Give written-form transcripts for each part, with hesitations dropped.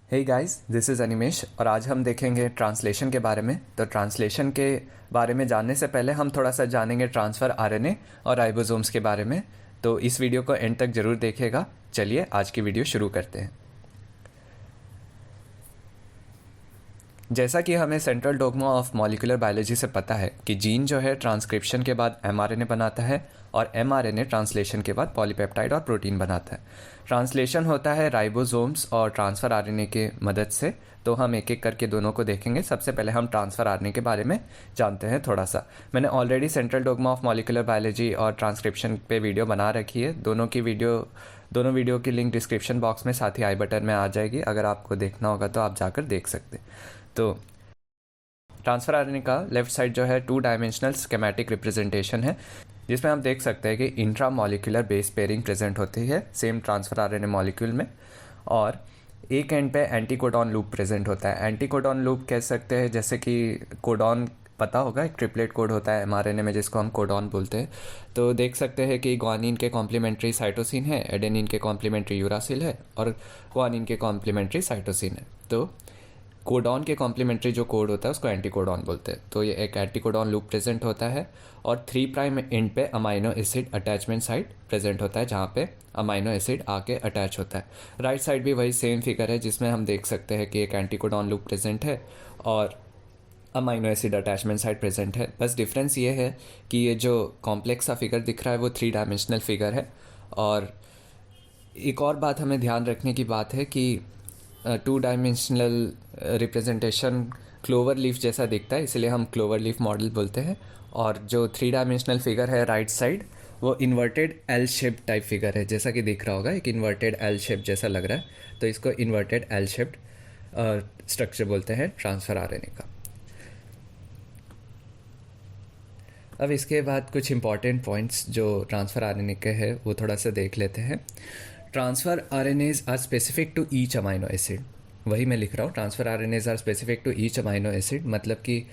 Hey guys, this is Animesh और आज हम देखेंगे ट्रांसलेशन के बारे में। तो ट्रांसलेशन के बारे में जानने से पहले हम थोड़ा सा जानेंगे ट्रांसफ़र आरएनए और राइबोसोम्स के बारे में। तो इस वीडियो को एंड तक ज़रूर देखिएगा। चलिए आज की वीडियो शुरू करते हैं। जैसा कि हमें central dogma of molecular biology से पता है कि जीन जो है ट्रांसक्रिप्शन के बाद एमआरएनए बनाता है और एमआरएनए ट्रांसलेशन के बाद पॉलीपेप्टाइड और प्रोटीन बनाता है। ट्रांसलेशन होता है राइबोसोम्स और ट्रांसफ़र आरएनए के मदद से। तो हम एक एक करके दोनों को देखेंगे। सबसे पहले हम ट्रांसफ़र आरएनए के बारे में जानते हैं थोड़ा सा। मैंने already central dogma of molecular biology और ट्रांसक्रिप्शन पे वीडियो बना रखी है। दोनों वीडियो की लिंक डिस्क्रिप्शन बॉक्स में साथ ही आई बटन में आ जाएगी। अगर आपको देखना होगा तो आप जाकर देख सकते हैं। तो ट्रांसफ़र आरएनए का लेफ्ट साइड जो है 2 डायमेंशनल स्केमेटिक रिप्रेजेंटेशन है, जिसमें हम देख सकते हैं कि intra molecular base pairing present होती है सेम ट्रांसफ़र आरएनए मॉलिक्यूल में। और एक एंड पे एंटी कोडॉन लूप प्रेजेंट होता है। एंटी कोडॉन लूप कह सकते हैं, जैसे कि कोडॉन पता होगा, एक ट्रिपलेट कोड होता है एमआरएनए में जिसको हम कोडॉन बोलते हैं। तो देख सकते हैं कि ग्वानिन के कॉम्प्लीमेंट्री साइटोसिन है, एडेनिन के कॉम्प्लीमेंट्री यूरासिल है और ग्वानिन के कॉम्प्लीमेंट्री साइटोसिन है। तो कोडॉन के कॉम्प्लीमेंट्री जो कोड होता है उसको एंटी कोडॉन बोलते हैं। तो ये एक एंटी कोडॉन लूप प्रेजेंट होता है और 3 प्राइम एंड पे amino acid attachment site present होता है, जहाँ पे अमाइनो एसिड आके अटैच होता है। राइट साइड भी वही सेम फिगर है, जिसमें हम देख सकते हैं कि एक एंटी कोडॉन लूप प्रेजेंट है और amino acid attachment site present है। बस डिफरेंस ये है कि ये जो कॉम्प्लेक्स सा फिगर दिख रहा है वो 3 डायमेंशनल फिगर है। और एक और बात हमें ध्यान रखने की बात है कि 2 डायमेंशनल रिप्रेजेंटेशन क्लोवर लीफ जैसा दिखता है, इसलिए हम क्लोवर लीफ मॉडल बोलते हैं। और जो 3 डायमेंशनल फिगर है राइट साइड, वो inverted L shape type figure है, जैसा कि दिख रहा होगा एक इन्वर्टेड एल शेप जैसा लग रहा है। तो इसको इन्वर्टेड एल शेप्ड स्ट्रक्चर बोलते हैं ट्रांसफ़र आरएनए का। अब इसके बाद कुछ इंपॉर्टेंट पॉइंट्स जो ट्रांसफ़र आरएनए के हैं वो थोड़ा सा देख लेते हैं। Transfer RNAs are specific to each amino acid. वही मैं लिख रहा हूँ, transfer RNAs are specific to each amino acid, मतलब कि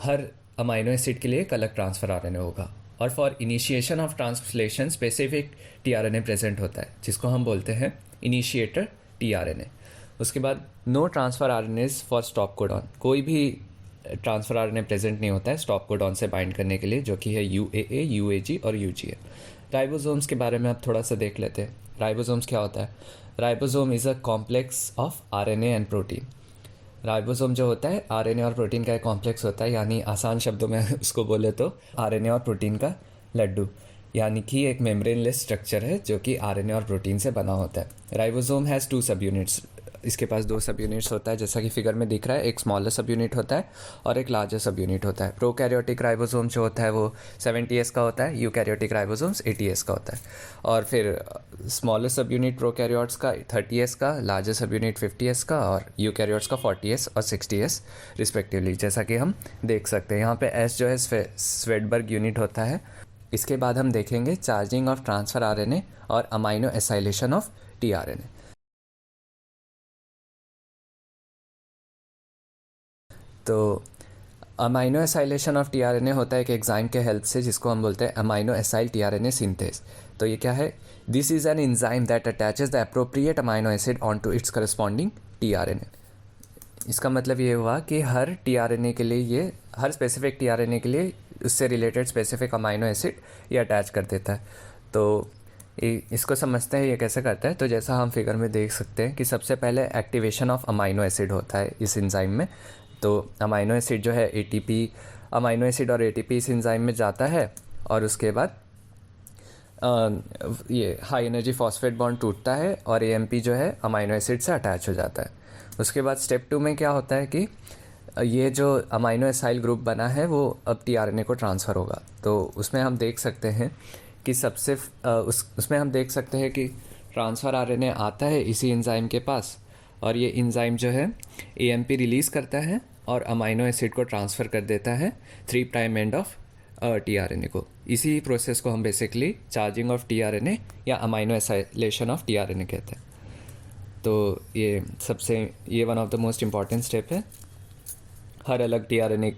हर अमाइनो एसिड के लिए एक अलग ट्रांसफ़र आरएनए होगा। और for initiation of translation specific tRNA present होता है, जिसको हम बोलते हैं इनिशिएटर टीआरएनए। उसके बाद no transfer RNAs for stop codon. कोई भी ट्रांसफ़र आरएनए प्रेजेंट नहीं होता है स्टॉप कोडॉन से बाइंड करने के लिए, जो कि है यूएए, यूएजी और यूजीए। राइबोसोम्स के बारे में अब थोड़ा सा देख लेते हैं। राइबोसोम्स क्या होता है? Ribosome is a complex of RNA and protein. Ribosome जो होता है आरएनए और प्रोटीन का एक कॉम्प्लेक्स होता है, यानी आसान शब्दों में उसको बोले तो आरएनए और प्रोटीन का लड्डू, यानी कि एक मेम्ब्रेनलेस स्ट्रक्चर है जो कि आरएनए और प्रोटीन से बना होता है। राइबोसोम हैज़ 2 सब यूनिट्स। इसके पास 2 सब यूनिट्स होता है, जैसा कि फिगर में दिख रहा है। एक स्मॉलर सब यूनिट होता है और एक लार्जर सब यूनिट होता है। प्रोकैरियोटिक राइबोसोम जो होता है वो 70s का होता है, यूकैरियोटिक राइबोसोम्स 80s का होता है। और फिर स्मॉलर सब यूनिट प्रोकैरियोट्स का 30s का, लार्जर सब यूनिट 50s का और यूकैरियोट्स का 40s और 60s रिस्पेक्टिवली, जैसा कि हम देख सकते हैं। यहाँ पे एस जो है स्वेडबर्ग यूनिट होता है। इसके बाद हम देखेंगे चार्जिंग ऑफ ट्रांसफ़र आरएनए और अमाइनो एसाइलेशन ऑफ टीआरएनए। तो अमाइनो एसाइलेशन ऑफ टीआरएनए होता है एक एंजाइम के हेल्प से, जिसको हम बोलते हैं अमाइनो एसाइल टीआरएनए सिंथेज। तो ये क्या है? This is an enzyme that attaches the appropriate amino acid on to its corresponding tRNA. इसका मतलब ये हुआ कि हर टीआरएनए के लिए ये, हर स्पेसिफिक टीआरएनए के लिए उससे रिलेटेड स्पेसिफिक अमाइनो एसिड ये अटैच कर देता है। तो इसको समझते हैं ये कैसे करता है। तो जैसा हम फिगर में देख सकते हैं कि सबसे पहले एक्टिवेशन ऑफ अमाइनो एसिड होता है इस एंजाइम में। तो अमाइनो एसिड जो है एटीपी, अमाइनो एसिड और एटीपी इस एंजाइम में जाता है और उसके बाद ये हाई एनर्जी फॉस्फेट बॉन्ड टूटता है और एएमपी जो है अमाइनो एसिड से अटैच हो जाता है। उसके बाद स्टेप 2 में क्या होता है कि ये जो अमाइनो एसाइल ग्रुप बना है वो अब टीआरएनए को ट्रांसफ़र होगा। तो उसमें हम देख सकते हैं कि उसमें हम देख सकते हैं कि ट्रांसफ़र आरएनए आता है इसी एंजाइम के पास और ये एंजाइम जो है एएमपी रिलीज़ करता है और अमाइनो एसिड को ट्रांसफ़र कर देता है 3 प्राइम एंड ऑफ टीआरएनए को। इसी प्रोसेस को हम बेसिकली चार्जिंग ऑफ टीआरएनए या अमाइनो एसाइलेशन ऑफ टीआरएनए कहते हैं। तो ये one of the most important step है। हर अलग टीआरएनए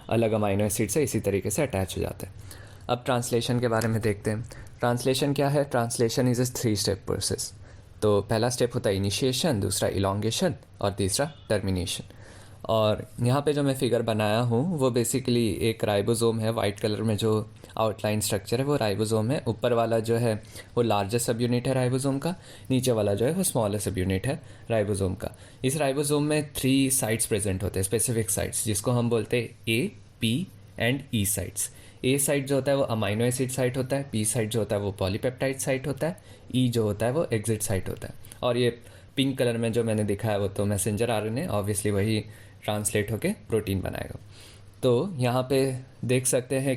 अलग अमाइनो एसिड से इसी तरीके से अटैच हो जाता है। अब ट्रांसलेशन के बारे में देखते हैं। ट्रांसलेशन क्या है? Translation is a 3 step process. तो पहला स्टेप होता है इनिशिएशन, दूसरा इलॉन्गेशन और तीसरा टर्मिनेशन। और यहाँ पे जो मैं फिगर बनाया हूँ वो बेसिकली एक राइबोसोम है, वाइट कलर में जो आउटलाइन स्ट्रक्चर है वो राइबोसोम है। ऊपर वाला जो है वो लार्जेस्ट सब यूनिट है राइबोसोम का, नीचे वाला जो है वो स्मॉलर सब यूनिट है राइबोसोम का। इस राइबोसोम में 3 साइट्स प्रेजेंट होते हैं, स्पेसिफिक साइट्स, जिसको हम बोलते हैं A, P and E sites. A site जो होता है वो अमाइनो एसिड साइट होता है, पी साइट जो होता है वो पॉलीपेप्टाइड साइट होता है, ई जो होता है वो एग्जिट साइट होता है। और ये पिंक कलर में जो मैंने दिखाया वो तो मैसेंजर आरएनए, ऑब्वियसली वही ट्रांसलेट होके प्रोटीन बनाएगा। तो यहाँ पे देख सकते हैं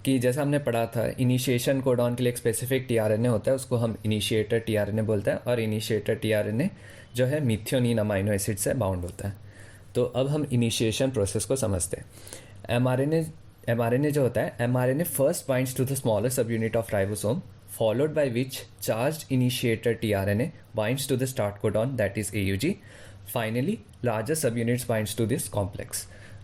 कि जैसा हमने पढ़ा था, इनिशिएशन कोडॉन के लिए एक स्पेसिफिक टीआरएनए होता है, उसको हम इनिशिएटर टीआरएनए बोलते हैं। और इनिशिएटर टीआरएनए जो है मिथियोनिन अमाइनो एसिड से बाउंड होता है। तो अब हम इनिशिएशन प्रोसेस को समझते हैं। एमआरएनए जो होता है, mRNA first binds to the smaller subunit of ribosome, followed by which charged initiator tRNA binds to the start codon, that is AUG. Finally, larger subunits binds to this complex.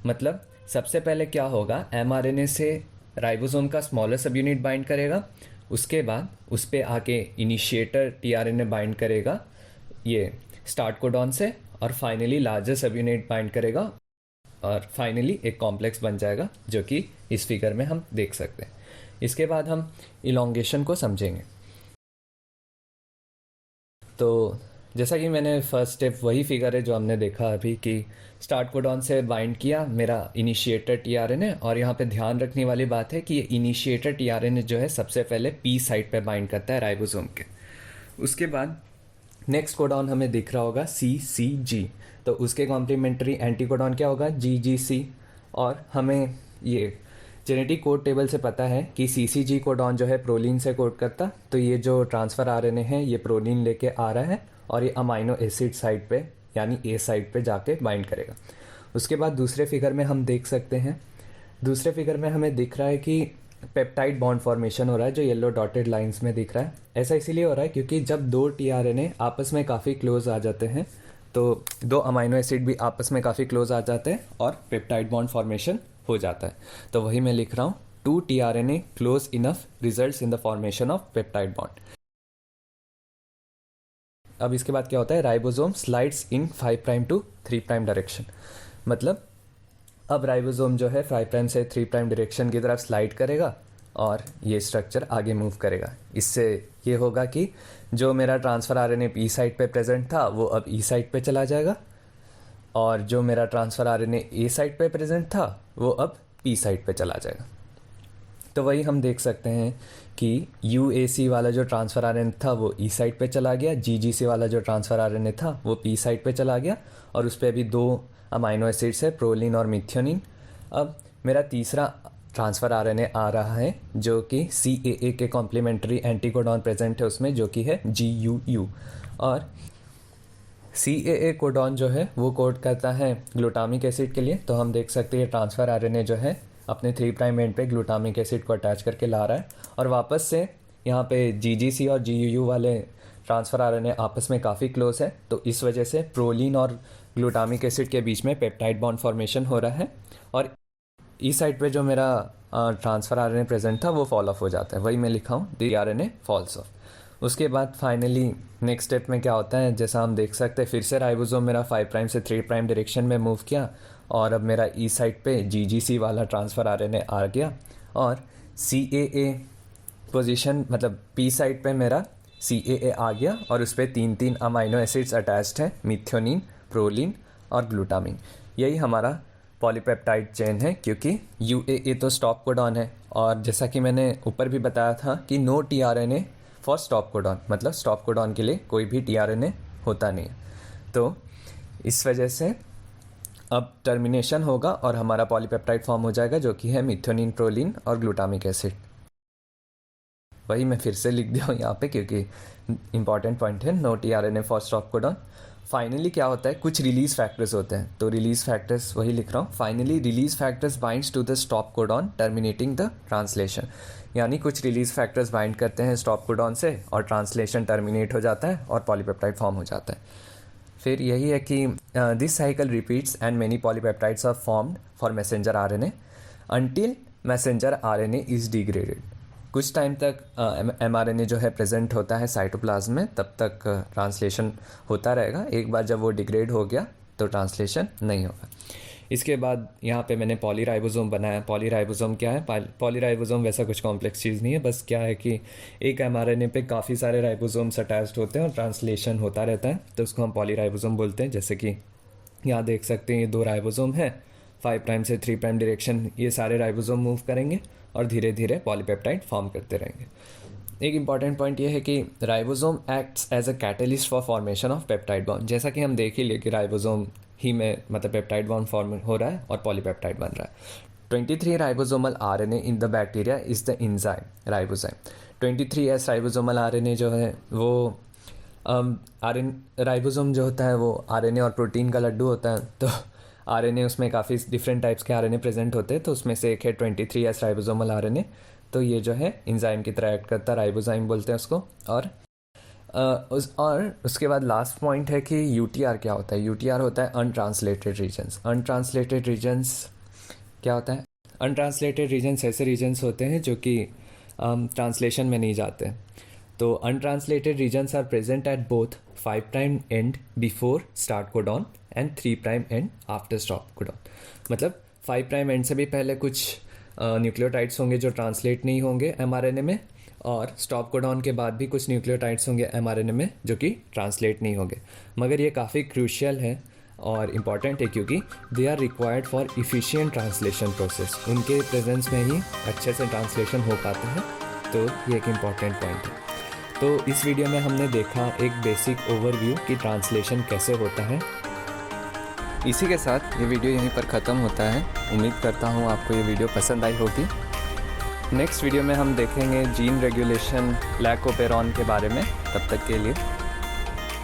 मतलब सबसे पहले क्या होगा, mRNA से ribosome का smaller सब unit bind करेगा, उसके बाद उस पर आके इनिशिएटर tRNA बाइंड करेगा ये स्टार्ट कोडॉन से, और फाइनली लार्जर सब यूनिट बाइंड करेगा, और फाइनली एक कॉम्प्लेक्स बन जाएगा, जो कि इस फिगर में हम देख सकते हैं। इसके बाद हम इलॉन्गेशन को समझेंगे। तो जैसा कि मैंने फर्स्ट स्टेप, वही फिगर है जो हमने देखा अभी, कि स्टार्ट कोडॉन से बाइंड किया मेरा इनिशिएटर टीआरएनए। और यहाँ पे ध्यान रखने वाली बात है कि ये इनिशिएटर टीआरएनए जो है सबसे पहले पी साइट पे बाइंड करता है राइबोसोम के। उसके बाद नेक्स्ट कोडॉन हमें दिख रहा होगा CCG, तो उसके कॉम्प्लीमेंट्री एंटी कोडॉन क्या होगा, GGC। और हमें ये जेनेटिक कोड टेबल से पता है कि CCG कोडॉन जो है प्रोलीन से कोड करता, तो ये जो ट्रांसफ़र आरएनए है ये प्रोलीन लेके आ रहा है और ये अमाइनो एसिड साइट पे यानी ए साइट पे जाके बाइंड करेगा। उसके बाद दूसरे फिगर में हम देख सकते हैं, दूसरे फिगर में हमें दिख रहा है कि पेप्टाइड बॉन्ड फॉर्मेशन हो रहा है, जो येलो डॉटेड लाइंस में दिख रहा है। ऐसा इसीलिए हो रहा है क्योंकि जब 2 टीआरएनए आपस में काफ़ी क्लोज आ जाते हैं, तो 2 अमाइनो एसिड भी आपस में काफ़ी क्लोज आ जाते हैं और पेप्टाइड बॉन्ड फॉर्मेशन हो जाता है। तो वही मैं लिख रहा हूँ, 2 tRNA close enough results in the formation of peptide bond. अब इसके बाद क्या होता है, ribosome slides in 5 prime to 3 prime direction. मतलब अब राइबोसोम जो है 5 प्राइम से 3 प्राइम डायरेक्शन की तरफ स्लाइड करेगा और ये स्ट्रक्चर आगे मूव करेगा। इससे ये होगा कि जो मेरा ट्रांसफ़र आरएनए पी साइट पे प्रेजेंट था वो अब ई साइट पे चला जाएगा, और जो मेरा ट्रांसफ़र आरएनए ए साइट पे प्रेजेंट था वो अब पी साइट पे चला जाएगा। तो वही हम देख सकते हैं कि UAC वाला जो ट्रांसफ़र आरएनए था वो ई साइट पे चला गया, GGC वाला जो ट्रांसफ़र आरएनए था वो पी साइट पे चला गया, और उस पर अभी 2 अमाइनो एसिड्स है, प्रोलिन और मिथियोनिन। अब मेरा तीसरा ट्रांसफ़र आरएनए आ रहा है जो कि CAA के कॉम्प्लीमेंट्री एंटीकोडॉन प्रेजेंट है उसमें, जो कि है GUU। और CAA कोडॉन जो है वो कोड करता है ग्लूटामिक एसिड के लिए। तो हम देख सकते हैं ट्रांसफ़र आरएनए जो है अपने 3 प्राइम एंड पे ग्लूटामिक एसिड को अटैच करके ला रहा है, और वापस से यहाँ पे GGC और GUU वाले ट्रांसफ़र आरएनए आपस में काफ़ी क्लोज है, तो इस वजह से प्रोलीन और ग्लूटामिक एसिड के बीच में पेप्टाइड बॉन्ड फॉर्मेशन हो रहा है, और इस साइड पे जो मेरा ट्रांसफ़र आरएनए प्रेजेंट था वो फॉल ऑफ हो जाता है। वही मैं लिखा हूँ, द आरएनए फॉल्स ऑफ। उसके बाद फाइनली नेक्स्ट स्टेप में क्या होता है, जैसा हम देख सकते हैं, फिर से राइबोसोम मेरा 5 प्राइम से 3 प्राइम डायरेक्शन में मूव किया, और अब मेरा ई साइड पे GGC वाला ट्रांसफ़र आरएनए आ गया, और CAA पोजीशन मतलब पी साइड पे मेरा CAA आ गया, और उस पर 3 अमाइनो एसिड्स अटैच्ड हैं, मिथियोनिन, प्रोलिन और ग्लूटामिन। यही हमारा पॉलीपेप्टाइड चेन है, क्योंकि UAA तो स्टॉप कोडॉन है, और जैसा कि मैंने ऊपर भी बताया था कि no tRNA for stop codon, मतलब स्टॉप कोडॉन के लिए कोई भी tRNA होता नहीं है। तो इस वजह से अब टर्मिनेशन होगा और हमारा पॉलीपेप्टाइड फॉर्म हो जाएगा, जो कि है मिथियोनिन, प्रोलिन और ग्लूटामिक एसिड। वही मैं फिर से लिख दिया हूँ यहाँ पे क्योंकि इंपॉर्टेंट पॉइंट है, no tRNA for stop codon. Finally क्या होता है, कुछ रिलीज फैक्टर्स होते हैं, तो रिलीज फैक्टर्स वही लिख रहा हूँ। Finally release factors binds to the stop codon terminating the translation, यानी कुछ रिलीज फैक्टर्स बाइंड करते हैं स्टॉप कोडॉन से और ट्रांसलेशन टर्मिनेट हो जाता है और पॉलीपेप्टाइड फॉर्म हो जाता है। फिर यही है कि this cycle repeats and many polypeptides are formed for messenger RNA until messenger RNA is degraded. कुछ टाइम तक mRNA जो है प्रेजेंट होता है साइटोप्लाज्म में, तब तक ट्रांसलेशन होता रहेगा। एक बार जब वो डिग्रेड हो गया तो ट्रांसलेशन नहीं होगा। इसके बाद यहाँ पे मैंने पॉलीराइबोसोम बनाया। पॉलीराइबोसोम क्या है? पॉलीराइबोसोम वैसा कुछ कॉम्प्लेक्स चीज़ नहीं है, बस क्या है कि एक mRNA पे काफ़ी सारे राइबोसोम्स अटैच्ड होते हैं और ट्रांसलेशन होता रहता है, तो उसको हम पॉलीराइबोसोम बोलते हैं। जैसे कि यहाँ देख सकते हैं ये 2 राइबोसोम है, 5 प्राइम से 3 प्राइम डायरेक्शन ये सारे राइबोसोम मूव करेंगे और धीरे धीरे पॉलीपेप्टाइड फॉर्म करते रहेंगे। एक इंपॉर्टेंट पॉइंट ये है कि ribosome acts as a catalyst for formation of peptide bond. जैसा कि हम देख ही लिए कि राइबोसोम ही में मतलब पेप्टाइड बॉन्ड फॉर्म हो रहा है और पॉलीपेप्टाइड बन रहा है। 23 ribosomal RNA in the bacteria is the enzyme ribozyme. 23S ribosomal RNA जो है वो राइबोसोम जो होता है वो आरएनए और प्रोटीन का लड्डू होता है। तो आरएनए उसमें काफ़ी डिफरेंट टाइप्स के आरएनए प्रेजेंट होते हैं, तो उसमें से एक है 23S राइबोसोमल आरएनए। तो ये जो है एंजाइम की तरह एक्ट करता है, राइबोजाइम बोलते हैं उसको। और उसके बाद लास्ट पॉइंट है कि यूटीआर क्या होता है। यूटीआर होता है अनट्रांसलेटेड रीजन्स। अनट्रांसलेटेड रीजन्स क्या होता है? अनट्रांसलेटेड रीजन्स ऐसे रीजन्स होते हैं जो कि ट्रांसलेशन में नहीं जाते। तो untranslated regions are present at both 5 prime end before start codon and 3 prime end after stop codon. मतलब 5 प्राइम एंड से भी पहले कुछ न्यूक्लियोटाइड्स होंगे जो ट्रांसलेट नहीं होंगे mRNA में, और स्टॉप कोडॉन के बाद भी कुछ न्यूक्लियोटाइड्स होंगे mRNA में जो कि ट्रांसलेट नहीं होंगे। मगर ये काफ़ी क्रूशियल है और इम्पॉर्टेंट है क्योंकि they are required for efficient translation process. उनके प्रेजेंस में ही अच्छे से ट्रांसलेशन हो पाता है, तो ये एक इम्पॉर्टेंट पॉइंट है। तो इस वीडियो में हमने देखा एक बेसिक ओवरव्यू कि ट्रांसलेशन कैसे होता है। इसी के साथ ये वीडियो यहीं पर ख़त्म होता है। उम्मीद करता हूँ आपको ये वीडियो पसंद आई होगी। नेक्स्ट वीडियो में हम देखेंगे जीन रेगुलेशन लैकोपेरॉन के बारे में। तब तक के लिए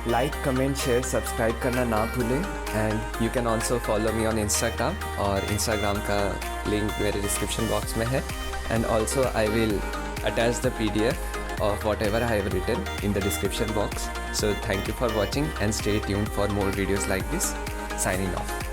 लाइक, कमेंट, शेयर, सब्सक्राइब करना ना भूलें। And you can also follow me on Instagram, और इंस्टाग्राम का लिंक मेरे डिस्क्रिप्शन बॉक्स में है। And also I will attach the PDF of whatever I have written in the description box. So thank you for watching and stay tuned for more videos like this. Signing off.